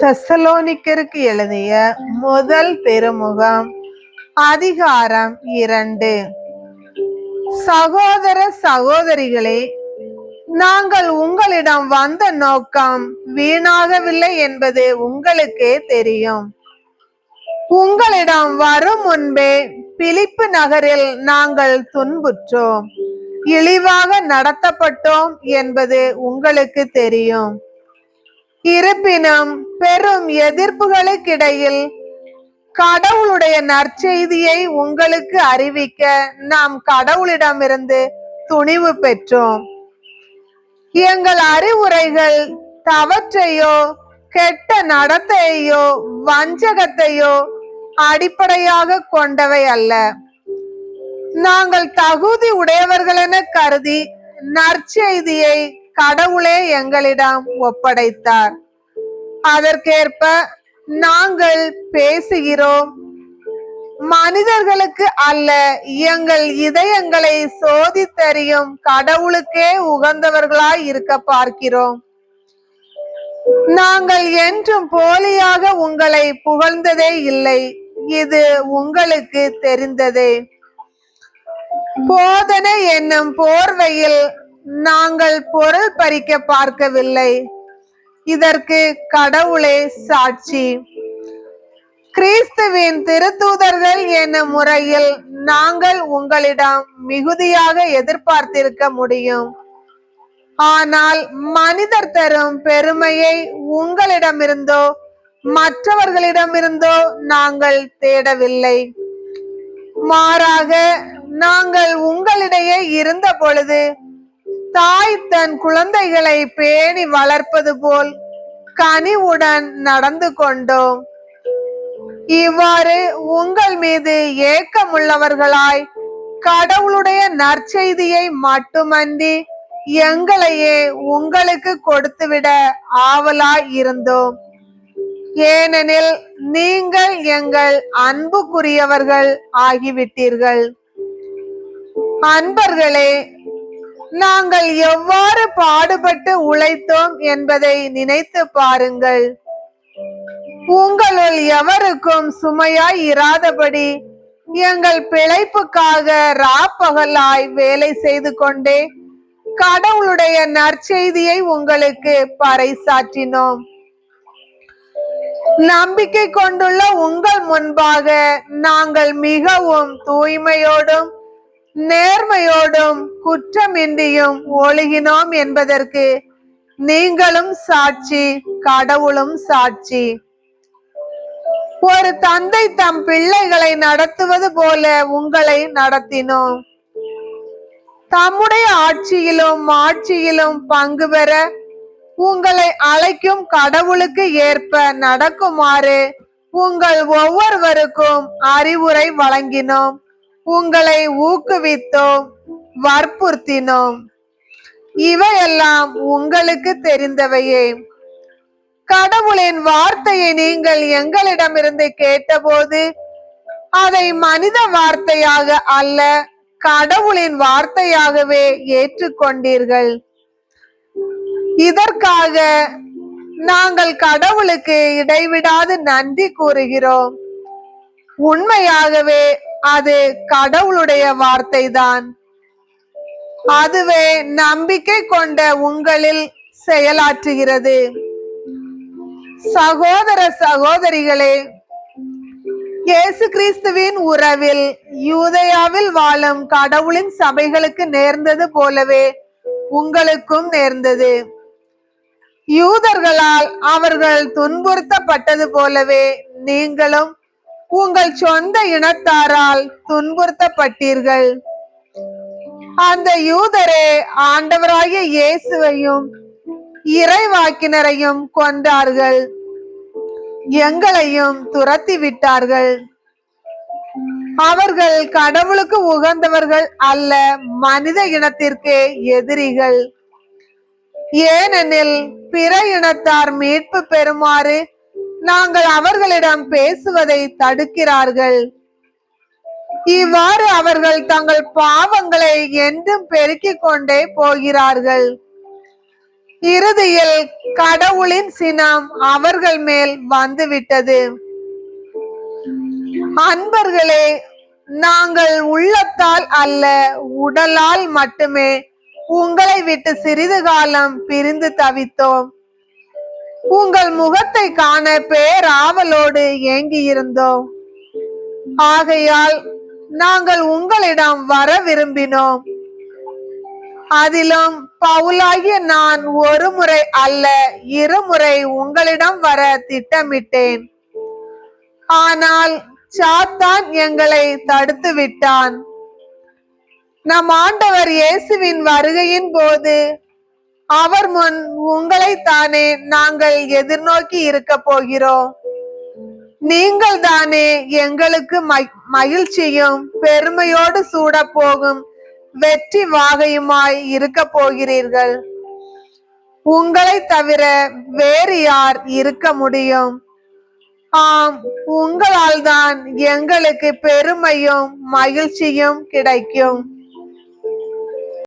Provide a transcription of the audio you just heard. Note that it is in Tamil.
தெசலோனிக்கருக்கு எழுதிய முதல் திருமுகம் அதிகாரம் 2. சகோதர சகோதரிகளே, நாங்கள் உங்களிடம் வந்த நோக்கம் வீணாகவில்லை என்பது உங்களுக்கே தெரியும். உங்களிடம் வரும் முன்பே பிலிப்பு நகரில் நாங்கள் துன்புற்றோம், இழிவாக நடத்தப்பட்டோம் என்பது உங்களுக்கு தெரியும். இருப்பினும் பெரும் எதிர்ப்புகளுக்கிடையில் கடவுளுடைய நற்செய்தியை உங்களுக்கு அறிவிக்க நாம் கடவுளிடமிருந்து துணிவு பெற்றோம். எங்கள் அறிவுரைகள் தவற்றையோ கெட்ட நடத்தையோ வஞ்சகத்தையோ அடிப்படையாக கொண்டவை அல்ல. நாங்கள் தகுதி உடையவர்களென கருதி நற்செய்தியை கடவுளே எங்களிடம் ஒப்படைத்தார். அதற்கேற்ப நாங்கள் பேசுகிறோம். மனிதர்களுக்கு அல்ல, எங்கள் இதயங்களை சோதித்தறியும் கடவுளுக்கே உகந்தவர்களாய் இருக்க பார்க்கிறோம். நாங்கள் என்றும் போலியாக உங்களை புகழ்ந்ததே இல்லை, இது உங்களுக்கு தெரிந்ததே. போதனை என்னும் போர்வையில் நாங்கள் பொருள் பறிக்க பார்க்கவில்லை, இதற்கு கடவுளே சாட்சி. கிறிஸ்துவின் திருத்தூதர்கள் என்னும் முறையில் நாங்கள் உங்களிடம் மிகுதியாக எதிர்பார்த்திருக்க முடியும். ஆனால் மனிதர் தரும் பெருமையை உங்களிடமிருந்தோ மற்றவர்களிடமிருந்தோ நாங்கள் தேடவில்லை. மாறாக நாங்கள் உங்களிடையே இருந்த பொழுது தாய் தன் குழந்தைகளை பேணி வளர்ப்பது போல் கனிவுடன் நடந்து கொண்டோம். இவ்வாறு உங்கள் மீது ஏக்கமுள்ளவர்களாய் கடவுளுடைய நற்செய்தியை மட்டுமன்றி எங்களையே உங்களுக்கு கொடுத்துவிட ஆவலாய் இருந்தோம். ஏனெனில் நீங்கள் எங்கள் அன்புக்குரியவர்கள் ஆகிவிட்டீர்கள். அன்பர்களே, நாங்கள் எவ்வாறு பாடுபட்டு உழைத்தோம் என்பதை நினைத்து பாருங்கள். உங்களுள் எவருக்கும் சுமையாய் இராதபடி எங்கள் பிழைப்புக்காக ராப்பகலாய் வேலை செய்து கொண்டே கடவுளுடைய நற்செய்தியை உங்களுக்கு பறைசாற்றினோம். நம்பிக்கை கொண்டுள்ள உங்கள் முன்பாக நாங்கள் மிகவும் தூய்மையோடும் நேர்மையோடும் குற்றமின்றியும் ஒழுகினோம் என்பதற்கு நீங்களும் சாட்சி, கடவுளும் சாட்சி. ஒரு தந்தை தம் பிள்ளைகளை நடத்துவது போல உங்களை நடத்தினோம். தம்முடைய ஆட்சியிலும் மாட்சியிலும் பங்கு பெற உங்களை அழைக்கும் கடவுளுக்கு ஏற்ப நடக்குமாறு உங்கள் ஒவ்வொருவருக்கும் அறிவுரை வழங்கினோம், உங்களை ஊக்குவித்தோம், வற்புறுத்தினோம். இவையெல்லாம் உங்களுக்கு தெரிந்தவையே. கடவுளின் வார்த்தையை நீங்கள் எங்களிடமிருந்து கேட்டபோது அதை மனித வார்த்தையாக அல்ல, கடவுளின் வார்த்தையாகவே ஏற்றுக்கொண்டீர்கள். இதற்காக நாங்கள் கடவுளுக்கு இடைவிடாது நன்றி கூறுகிறோம். உண்மையாகவே அது கடவுளுடைய வார்த்தைதான். அதுவே நம்பிக்கை கொண்ட உங்களில் செயலாற்றுகிறது. சகோதர சகோதரிகளே, இயேசு கிறிஸ்துவின் உறவில் யூதேயாவில் வாழும் கடவுளின் சபைகளுக்கு நேர்ந்தது போலவே உங்களுக்கும் நேர்ந்தது. யூதர்களால் அவர்கள் துன்புறுத்தப்பட்டது போலவே நீங்களும் உங்கள் சொந்த இனத்தாரால் துன்புறுத்தப்பட்டீர்கள். அந்த யூதரே ஆண்டவராகிய இயேசுவையும் இறைவாக்கினரையும் கொன்றார்கள், எங்களையும் துரத்தி விட்டார்கள். அவர்கள் கடவுளுக்கு உகந்தவர்கள் அல்ல, மனித இனத்திற்கு எதிரிகள். ஏனெனில் பிற இனத்தார் மீட்பு பெறுமாறு நாங்கள் அவர்களிடம் பேசுவதை தடுக்கிறார்கள். இவ்வாறு அவர்கள் தங்கள் பாவங்களை என்றும் பெருக்கிக் கொண்டே போகிறார்கள். இறுதியில் கடவுளின் சினம் அவர்கள் மேல் வந்துவிட்டது. அன்பர்களே, நாங்கள் உள்ளத்தால் அல்ல, உடலால் மட்டுமே உங்களை விட்டு சிறிது காலம் பிரிந்து தவித்தோம். உங்கள் முகத்தை காண பேராவலோடு ஏங்கி இருந்தோம். ஆகையால் நாங்கள் உங்களிடம் வர விரும்பினோம். அதிலும் பவுலாகிய நான் ஒரு முறை அல்ல, இருமுறை உங்களிடம் வர திட்டமிட்டேன். ஆனால் சாத்தான் எங்களை தடுத்து விட்டான். நம் ஆண்டவர் இயேசுவின் வருகையின் போது அவர் முன் உங்களைத்தானே நாங்கள் எதிர்நோக்கி இருக்க போகிறோம். நீங்கள் தானே எங்களுக்கு மகிழ்ச்சியும் பெருமையோடு சூட போகும் வெற்றி வாகையுமாய் இருக்க போகிறீர்கள். உங்களை தவிர வேறு யார் இருக்க முடியும்? ஆம், உங்களால் தான் எங்களுக்கு பெருமையும் மகிழ்ச்சியும் கிடைக்கும்.